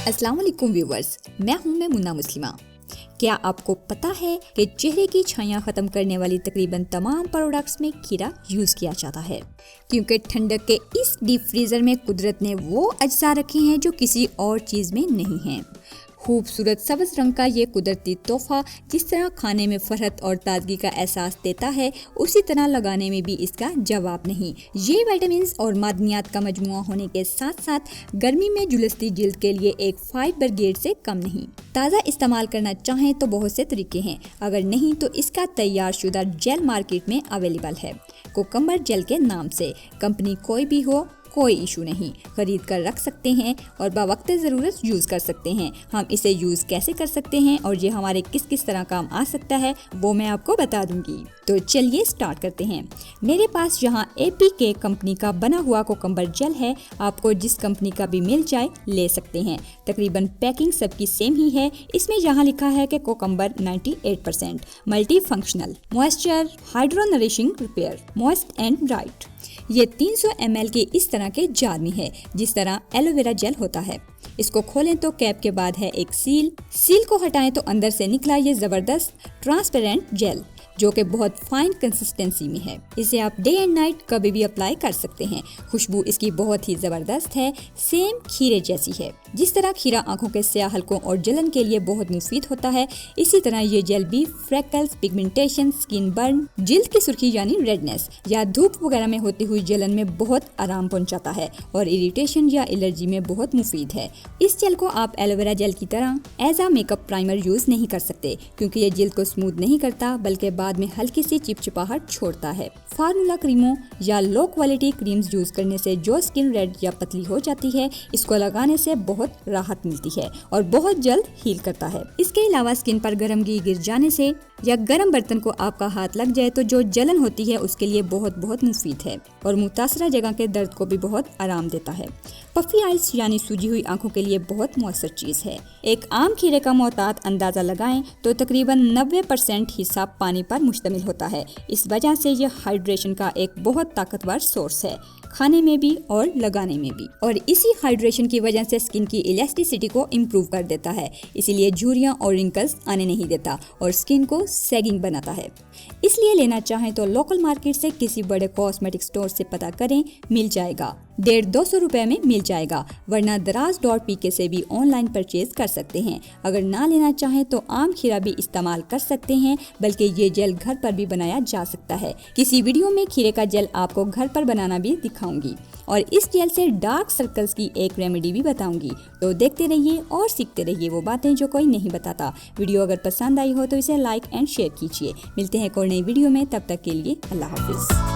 अस्सलाम वालेकुम व्यूवर्स, मैं मुन्ना मुस्लिमा। क्या आपको पता है कि चेहरे की छाइयाँ खत्म करने वाली तकरीबन तमाम प्रोडक्ट्स में खीरा यूज किया जाता है, क्योंकि ठंडक के इस डीप फ्रीजर में कुदरत ने वो अज्जा रखे हैं जो किसी और चीज में नहीं हैं। खूबसूरत सब्ज रंग का ये कुदरती तोहफा जिस तरह खाने में फरहत और ताजगी का एहसास देता है, उसी तरह लगाने में भी इसका जवाब नहीं। ये विटामिन और मादनियात का मजमुआ होने के साथ साथ गर्मी में झुलसती जिल्द के लिए एक फायर ब्रिगेड से कम नहीं। ताज़ा इस्तेमाल करना चाहें तो बहुत से तरीके हैं, अगर नहीं तो इसका तैयार शुदा जेल मार्केट में अवेलेबल है, कोकम्बर जेल के नाम से। कंपनी कोई भी हो, कोई इशू नहीं, खरीद कर रख सकते हैं और बवक्त ज़रूरत यूज़ कर सकते हैं। हम इसे यूज़ कैसे कर सकते हैं और ये हमारे किस किस तरह काम आ सकता है वो मैं आपको बता दूंगी। तो चलिए स्टार्ट करते हैं। मेरे पास यहाँ APK कंपनी का बना हुआ कोकम्बर जेल है। आपको जिस कंपनी का भी मिल जाए ले सकते हैं। तकरीबन पैकिंग सबकी सेम ही है। इसमें यहाँ लिखा है कि cucumber 98% multi functional, moisture, hydro nourishing, repair, moist and bright. ये 300 ml के इस तरह के जार में है, जिस तरह एलोवेरा जेल होता है। इसको खोलें तो कैप के बाद है एक सील को हटाएं तो अंदर से निकला ये जबरदस्त ट्रांसपेरेंट जेल, जो कि बहुत फाइन कंसिस्टेंसी में है। इसे आप डे एंड नाइट कभी भी अप्लाई कर सकते हैं। खुशबू इसकी बहुत ही जबरदस्त है, सेम खीरे जैसी है। जिस तरह खीरा आंखों के स्याह हलकों और जलन के लिए बहुत मुफीद होता है, इसी तरह ये जेल भी फ्रेकल्स, पिगमेंटेशन, स्किन बर्न, जिल्द की सुर्खी यानी रेडनेस या धूप वगैरह में होती हुई जलन में बहुत आराम पहुंचाता है और इरिटेशन या एलर्जी में बहुत मुफीद है। इस जेल को आप एलोवेरा जेल की तरह एज आ मेकअप प्राइमर यूज नहीं कर सकते, क्योंकि ये जिल्द को स्मूथ नहीं करता, बल्कि बाद में हल्की सी चिपचिपाहट छोड़ता है। फार्मूला क्रीमों या लो क्वालिटी क्रीम्स यूज करने से जो स्किन रेड या पतली हो जाती है, इसको लगाने से बहुत राहत मिलती है और बहुत जल्द हील करता है। इसके अलावा स्किन पर गर्म घी गिर जाने से या गर्म बर्तन को आपका हाथ लग जाए तो जो जलन होती है उसके लिए बहुत मुफीद है और मुतासरा जगह के दर्द को भी बहुत आराम देता है। पफी आइज यानी सूजी हुई आंखों के लिए बहुत मौसर चीज है। एक आम खीरे का मोहतात अंदाजा लगाएं तो तकरीबन 90% हिस्सा पानी पर मुश्तमिल होता है। इस वजह से यह हाइड्रेशन का एक बहुत ताकतवर सोर्स है, खाने में भी और लगाने में भी। और इसी हाइड्रेशन की वजह से स्किन की इलास्टिसिटी को इम्प्रूव कर देता है, इसीलिए झुर्रियां और रिंकल्स आने नहीं देता और स्किन को सैगिंग बनाता है। इसलिए लेना चाहें तो लोकल मार्केट से किसी बड़े कॉस्मेटिक स्टोर से पता करें, मिल जाएगा। 150-200 रुपए में मिल जाएगा, वरना दराज.pk से भी ऑनलाइन परचेज कर सकते हैं। अगर ना लेना चाहें तो आम खीरा भी इस्तेमाल कर सकते हैं, बल्कि ये जेल घर पर भी बनाया जा सकता है। किसी वीडियो में खीरे का जेल आपको घर पर बनाना भी दिखाऊंगी और इस जेल से डार्क सर्कल्स की एक रेमेडी भी बताऊंगी। तो देखते रहिए और सीखते रहिए वो बातें जो कोई नहीं बताता। वीडियो अगर पसंद आई हो तो इसे लाइक एंड शेयर कीजिए। मिलते हैं एक और नई वीडियो में, तब तक के लिए अल्लाह हाफिज।